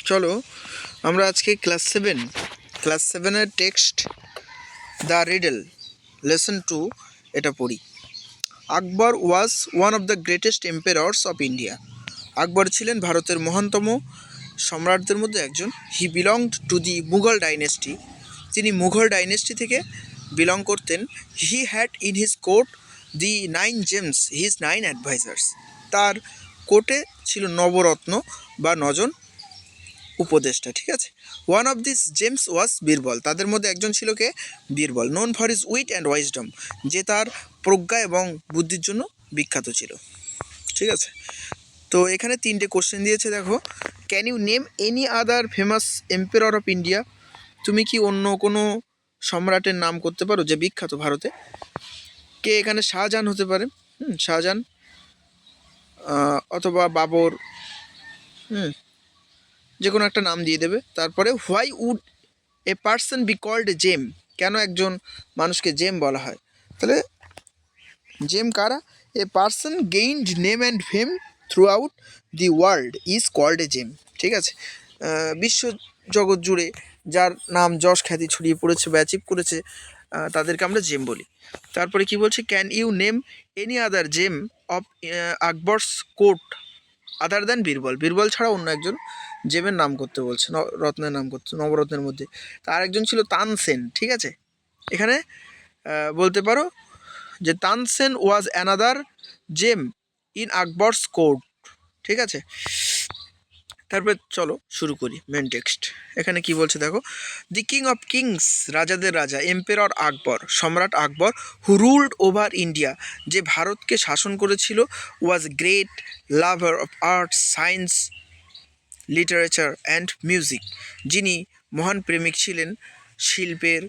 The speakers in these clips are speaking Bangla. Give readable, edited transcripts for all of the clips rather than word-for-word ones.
চলো আমরা আজকে ক্লাস 7-এর টেক্সট দ্য রিডল লেসন 2 এটা পড়ি। Akbar was one of the greatest empires of India. Akbar ছিলেন ভারতের মহানতম সম্রাটদের মধ্যে একজন। He belonged to the Mughal dynasty. তিনি মুঘল ডাইনেস্টি থেকে বিলং করতেন। He had in his court the 9 gems, his 9 advisers. তার কোর্টে ছিল নবরত্ন বা 9জন উপদেষ্টা, ঠিক আছে। One of this gems was Birbal. তাদের মধ্যে একজন ছিল কে? Birbal. Known for his wheat and wisdom, যে তার প্রজ্ঞা এবং বুদ্ধির জন্য বিখ্যাত ছিল, ঠিক আছে। তো এখানে 3টে কোশ্চেন দিয়েছে, দেখো। Can you name any other famous empire of India? তুমি কি অন্য কোনো সম্রাটের নাম করতে পারো যে বিখ্যাত ভারতে? কে এখানে? শাহজাহান হতে পারে, শাহজাহান, অথবা বাবর, যে কোনো একটা নাম দিয়ে দেবে। তারপরে why would a person be called gem? কেন একজন মানুষকে জেম বলা হয়? তাহলে জেম কারা? A person gained name and fame throughout the world is called a gem, ঠিক আছে। বিশ্ব জগৎ জুড়ে যার নাম যশ খ্যাতি ছড়িয়ে পড়েছে বা অ্যাচিভ করেছে, তাদেরকে আমরা জেম বলি। তারপরে কি বলছে? Can you name any other gem of Akbar's court other than Birbal? Birbal ছাড়া অন্য একজন জেমের নাম করতে বলছে, রত্নের নাম করতে, নবরত্নের মধ্যে। তার একজন ছিল তানসেন, ঠিক আছে। এখানে বলতে পারো যে Tansen was another gem in Akbar's court, ঠিক আছে। তারপরে চলো শুরু করি মেন টেক্সট। এখানে কি বলছে দেখো। দি কিং অফ কিংস, রাজাদের রাজা, এম্পায়ার আকবর, সম্রাট Akbar, who ruled over India, যে ভারতকে শাসন করেছিল, was great lover of arts, science, literature and music, যিনি মহান প্রেমিক ছিলেন শিল্পের,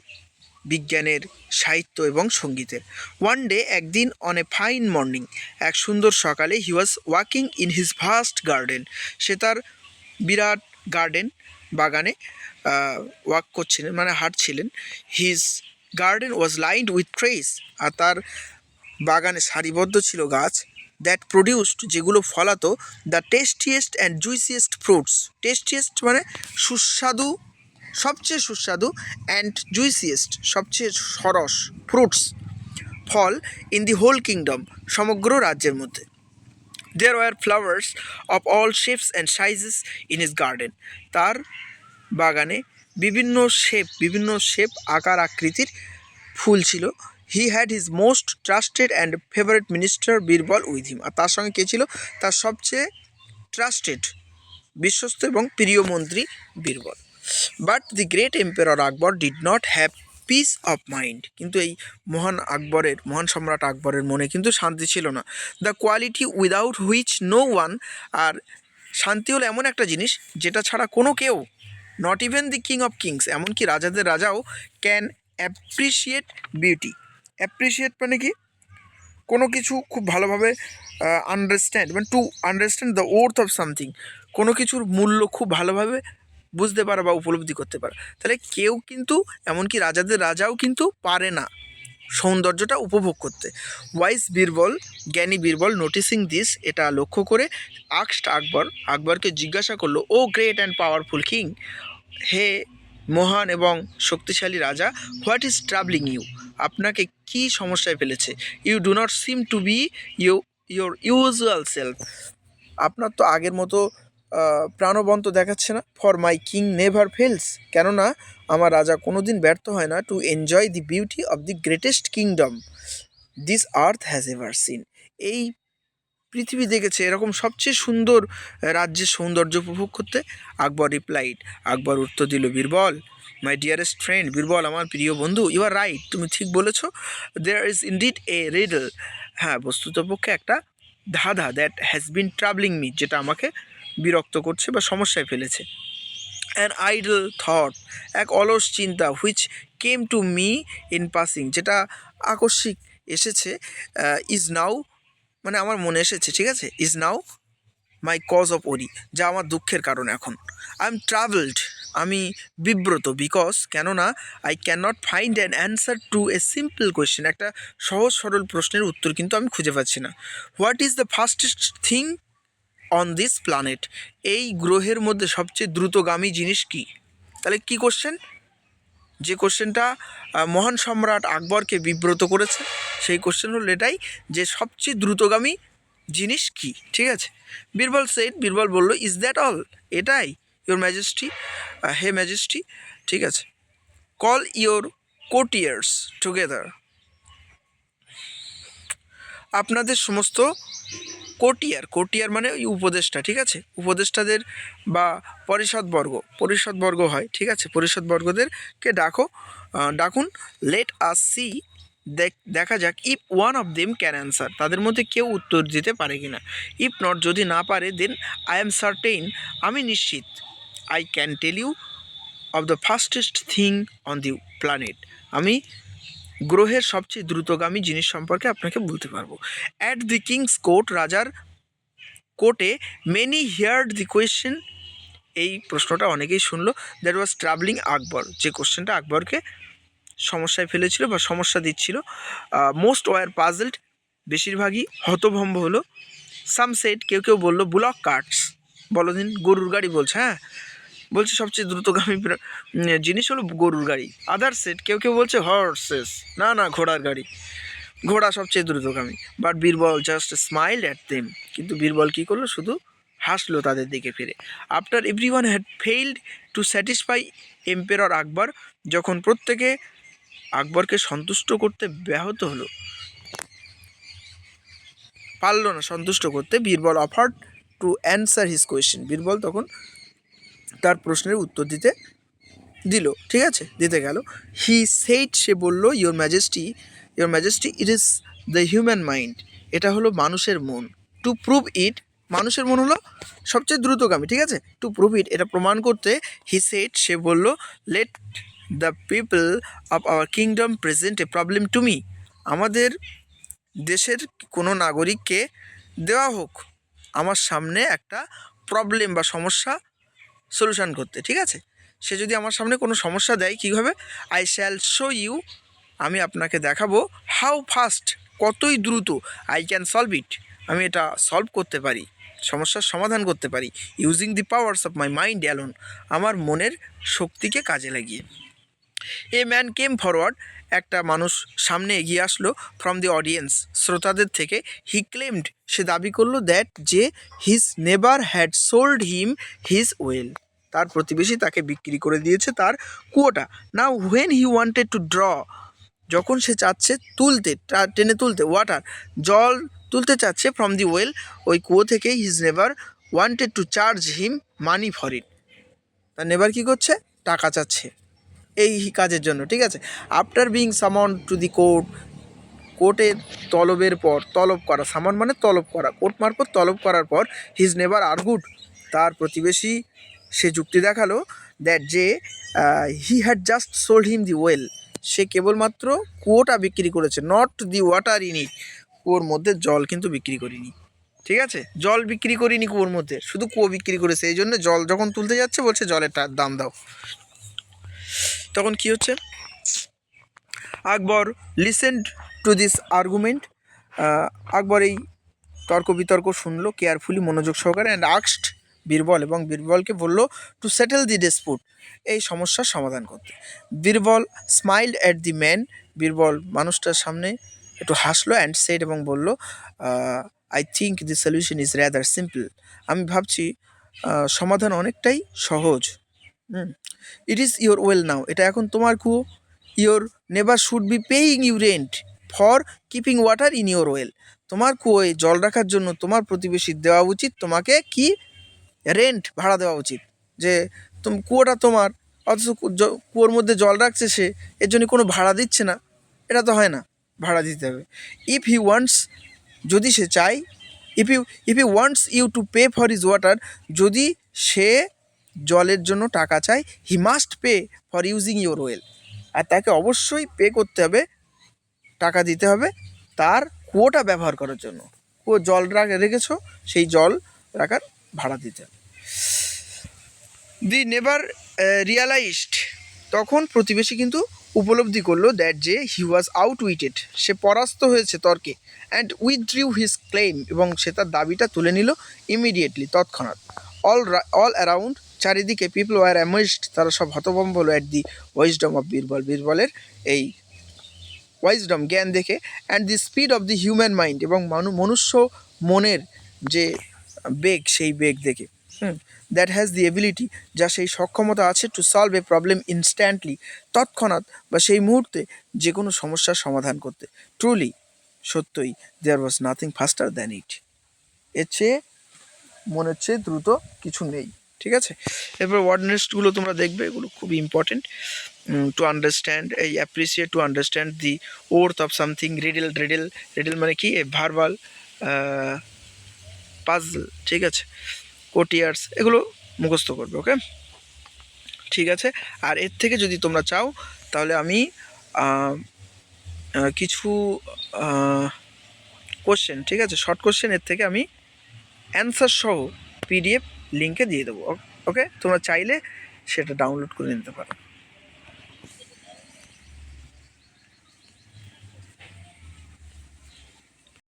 বিজ্ঞানের, সাহিত্য এবং সঙ্গীতের। ওয়ান ডে, একদিন, অন এ ফাইন মর্নিং, এক সুন্দর সকালে, he was walking in his vast garden, সে তার বিরাট বাগানে ওয়াক করছিলেন, মানে হাঁটছিলেন। His garden was lined with trees, আর তার বাগানে সারিবদ্ধ ছিল গাছ। দ্যাট প্রডিউসড, যেগুলো ফলাতো, the tastiest and juiciest fruits. Tastiest মানে সুস্বাদু, সবচেয়ে সুস্বাদু, অ্যান্ড জুইসিয়েস্ট, সবচেয়ে সরস, ফ্রুটস, ফল, ইন দি হোল কিংডম, সমগ্র রাজ্যের মধ্যে। There were flowers of all shapes and sizes in his garden, তার বাগানে বিভিন্ন শেপ আকার আকৃতির ফুল ছিল। He had his most trusted and favourite minister Birbal with him, আর তার সঙ্গে কে ছিল? তার সবচেয়ে ট্রাস্টেড, বিশ্বস্ত এবং প্রিয় মন্ত্রী Birbal. But the great empire Akbar did not have peace of mind, কিন্তু এই মহান সম্রাট আকবরের মনে কিন্তু শান্তি ছিল না। The quality without which no one, আর শান্তি হলো এমন একটা জিনিস যেটা ছাড়া কোনো কেউ, not even the king of kings, এমনকি রাজাদের রাজাও, ক্যান অ্যাপ্রিসিয়েট বিউটি। অ্যাপ্রিসিয়েট মানে কি? কোনো কিছু খুব ভালোভাবে আন্ডারস্ট্যান্ড, মানে to understand the worth of something, কোনো কিছুর মূল্য খুব ভালোভাবে বুঝতে পারা বা উপলব্ধি করতে পারা। তাহলে কেউ কিন্তু, এমনকি রাজাদের রাজাও কিন্তু পারে না সৌন্দর্যটা উপভোগ করতে। ওয়াইস বীরবল, জ্ঞানী বীরবল, নোটিসিং দিস, এটা লক্ষ্য করে, আক্সড আকবরকে জিজ্ঞাসা করলো, ও গ্রেট অ্যান্ড পাওয়ারফুল কিং, হে মহান এবং শক্তিশালী রাজা, হোয়াট ইজ ট্রাবলিং ইউ, আপনাকে কি সমস্যায় ফেলেছে? You do not seem to be your usual self, আপনার তো আগের মতো প্রাণবন্ত দেখাচ্ছে না। For my king never fails, কেননা আমার রাজা কোনো দিন ব্যর্থ হয় না, to enjoy the beauty of the greatest kingdom this earth has ever seen, এই পৃথিবী দেখেছে এরকম সবচেয়ে সুন্দর রাজ্যের সৌন্দর্য উপভোগ করতে। আকবর রিপ্লাইড, আকবর উত্তর দিল, Birbal, my dearest friend, Birbal আমার প্রিয় বন্ধু, ইউ আর রাইট, তুমি ঠিক বলেছ। There is indeed a riddle, হ্যাঁ, বস্তুতপক্ষে একটা ধাঁধা, that has been travelling me, যেটা আমাকে বিরক্ত করছে বা সমস্যায় ফেলেছে। অ্যান আইডল থট, এক অলস চিন্তা, which came to me in passing, যেটা আকস্মিক এসেছে, ইজ নাও, মানে আমার মনে এসেছে, ঠিক আছে, is now my cause of worry, যা আমার দুঃখের কারণ এখন। আই এম ট্রাভেলড, আমি বিব্রত, বিকজ, কেননা, I can not find an answer to a simple question, একটা সহজ সরল প্রশ্নের উত্তর কিন্তু আমি খুঁজে পাচ্ছি না। What is the fastest thing on this planet, এই গ্রহের মধ্যে সবচেয়ে দ্রুতগামী জিনিস কি? তাহলে কি কোশ্চেন? যে কোশ্চেনটা মহান সম্রাট আকবরকে বিব্রত করেছে সেই কোশ্চেন হলো এটাই, যে সবচেয়ে দ্রুতগামী জিনিস কি, ঠিক আছে? বীরবল সেড, বীরবল বলল, ইজ দ্যাট অল, এটাই? ইওর ম্যাজেস্টি, হে ম্যাজেস্টি, ঠিক আছে, কল ইওর কোটিয়ার্স টুগেদার, আপনাদের সমস্ত কোটিয়ার মানে ওই উপদেষ্টা, ঠিক আছে, উপদেষ্টাদের বা পরিষদবর্গ হয়, ঠিক আছে, পরিষদবর্গদেরকে ডাকুন। লেট আস সি, দেখা যাক, if one of them can answer, তাদের মধ্যে কেউ উত্তর দিতে পারে কিনা। ইফ নট, যদি না পারে, দেন আই এম সার্টেইন, আমি নিশ্চিত, I can tell you of the fastest thing on the planet, আমি গ্রহের সবচেয়ে দ্রুতগামী জিনিস সম্পর্কে আপনাকে বলতে পারবো। অ্যাট দি কিংস কোর্ট, রাজার কোর্টে, মেনি হিয়ার্ড দি কোয়েশ্চেন, এই প্রশ্নটা অনেকেই শুনলো, দ্যাট ওয়াজ ট্রাভেলিং আকবর, যে কোশ্চেনটা আকবরকে সমস্যায় ফেলেছিল বা সমস্যা দিচ্ছিল। মোস্ট ওয়ার পাজলড, বেশিরভাগই হতভম্ব হলো। সাম সেড, কেউ বললো, বুলক কার্টস, বলো দিন, গরুর গাড়ি বলছে, হ্যাঁ বলছে সবচেয়ে দ্রুতগামী জিনিস হলো গরুর গাড়ি। আদার সেট, কেউ বলছে হর্সেস, না ঘোড়ার গাড়ি, ঘোড়া সবচেয়ে দ্রুতগামী। But Birbal just smile at them, কিন্তু বীরবল কী করলো, শুধু হাসলো তাদের দিকে ফিরে। After every one had failed to satisfy emperor Akbar, যখন প্রত্যেকে আকবরকে সন্তুষ্ট করতে ব্যাহত হলো, পারলো না সন্তুষ্ট করতে, Birbal offered to answer his question, Birbal তখন তার প্রশ্নের উত্তর দিতে গেল। হি সেইড, সে বলল, your majesty, it is the human mind, এটা হলো মানুষের মন। টু প্রুভ ইট, মানুষের মন হলো সবচেয়ে দ্রুতগামী, ঠিক আছে, টু প্রুভ ইট, এটা প্রমাণ করতে, হি সেইড, সে বলল, let the people of our kingdom present A problem to me, আমাদের দেশের কোনো নাগরিককে দেওয়া হোক আমার সামনে একটা প্রবলেম বা সমস্যা সলিউশন করতে, ঠিক আছে, সে যদি আমার সামনে কোনো সমস্যা দেয়, কীভাবে, আই শ্যাল শো ইউ, আমি আপনাকে দেখাবো, হাউ ফাস্ট, কতই দ্রুত, আই ক্যান সলভ ইট, আমি এটা সলভ করতে পারি, সমস্যার সমাধান করতে পারি, using the powers of my mind alone, আমার মনের শক্তিকে কাজে লাগিয়ে। এ ম্যান কেম ফরওয়ার্ড, একটা মানুষ সামনে এগিয়ে আসলো, ফ্রম দি অডিয়েন্স, শ্রোতাদের থেকে। হি ক্লেমড, সে দাবি করলো, দ্যাট যে his neighbour had sold him his well, তার প্রতিবেশী তাকে বিক্রি করে দিয়েছে তার কুয়োটা। Now when he wanted to draw, যখন সে চাচ্ছে টেনে তুলতে, ওয়াটার, জল তুলতে চাচ্ছে, ফ্রম দি ওয়েল, ওই কুয়ো থেকে, হিজ নেবার wanted to charge him money for it, তার নেবার কী করছে, টাকা চাচ্ছে এই কাজের জন্য, ঠিক আছে। আফটার বিং সামন টু দি কোর্টের তলব করা, সামন মানে তলব করা, কোর্ট মারফত তলব করার পর, হিজ নেবার আর্গুড, তার প্রতিবেশী সে যুক্তি দেখালো, দ্যাট যে he had just sold him the well, সে কেবলমাত্র কুয়োটা বিক্রি করেছে, not the water in it, কুয়োর মধ্যে জল কিন্তু বিক্রি করিনি, ঠিক আছে, জল বিক্রি করিনি কুয়োর মধ্যে, শুধু কুয়ো বিক্রি করেছে, এই জন্য জল যখন তুলতে যাচ্ছে বলছে জলের দাম দাও। তখন কি হচ্ছে, আকবর লিসেন্ড টু দিস আর্গুমেন্ট, আকবর এই তর্ক বিতর্ক শুনলো কেয়ারফুলি, মনোযোগ সহকারে, অ্যান্ড আক্সড বীরবল, এবং বীরবলকে বলল, টু সেটেল দি ডিসপুট, এই সমস্যার সমাধান করতে। Birbal smiled at the man, Birbal মানুষটার সামনে একটু হাসলো, অ্যান্ড সেড, এবং বলল, I think the solution is rather simple, আমি ভাবছি সমাধান অনেকটাই সহজ। It is your well now, এটা এখন তোমার কুয়ো। Your neighbour should be paying you rent for keeping water in your well, তোমার কুয়োয় জল রাখার জন্য তোমার প্রতিবেশীর দেওয়া উচিত, তোমাকে কি রেন্ট, ভাড়া দেওয়া উচিত, যে কুয়োটা তোমার, অথচ কুয়োর মধ্যে জল রাখছে সে, এর জন্য কোনো ভাড়া দিচ্ছে না, এটা তো হয় না, ভাড়া দিতে হবে। ইফ হি ওয়ান্টস, যদি সে চায়, if he wants you to pay for his water, যদি সে জলের জন্য টাকা চায়, he must pay for using your well, আর তাকে অবশ্যই পে করতে হবে, টাকা দিতে হবে তার কুয়োটা ব্যবহার করার জন্য, কুয়ো জল রেখেছো, সেই জল রাখার ভাড়া দিতে হবে। দি নেভার রিয়ালাইজড, তখন প্রতিবেশী কিন্তু উপলব্ধি করলো দ্যাট যে হি ওয়াজ আউটউইটেড, সে পরাস্ত হয়েছে তর্কে, অ্যান্ড উইথড্রিউ হিজ ক্লেম, এবং সে তার দাবিটা তুলে নিল ইমিডিয়েটলি, তৎক্ষণাৎ। অল অ্যারাউন্ড, চারিদিকে, পিপল ওয়ার অ্যামেজড, তারা সব হতভম্ব হলো at the wisdom of Birbal, বীরবলের এই ওয়াইজডম, জ্ঞান দেখে, and the speed of the human mind, এবং মনুষ্য মনের যে বেগ, সেই বেগ দেখে। দ্যাট হ্যাজ দি এবিলিটি, যা সেই সক্ষমতা আছে, to solve a problem instantly, তৎক্ষণাৎ বা সেই মুহূর্তে যে কোনো সমস্যার সমাধান করতে। ট্রুলি, সত্যই, দেয়ার ওয়াজ নাথিং ফাস্টার দ্যান ইট, এর চেয়ে মনের চেয়ে দ্রুত কিছু নেই। ঠিক আছে, এরপর ওয়ার্ড নেস্টগুলো তোমরা দেখবে, এগুলো খুবই ইম্পর্টেন্ট টু আন্ডারস্ট্যান্ড, এই appreciate, to understand the worth of something, riddle মানে কি, ভার্বাল পাজল, ঠিক আছে, কোটিয়ার্স, এগুলো মুখস্থ করবে। ওকে, ঠিক আছে। আর এর থেকে যদি তোমরা চাও তাহলে আমি কিছু কোশ্চেন, ঠিক আছে, শর্ট কোশ্চেন, এর থেকে আমি অ্যান্সার সহ পিডিএফ লিঙ্কে দিয়ে দেবো। ওকে, তোমরা চাইলে সেটা ডাউনলোড করে নিতে পারো।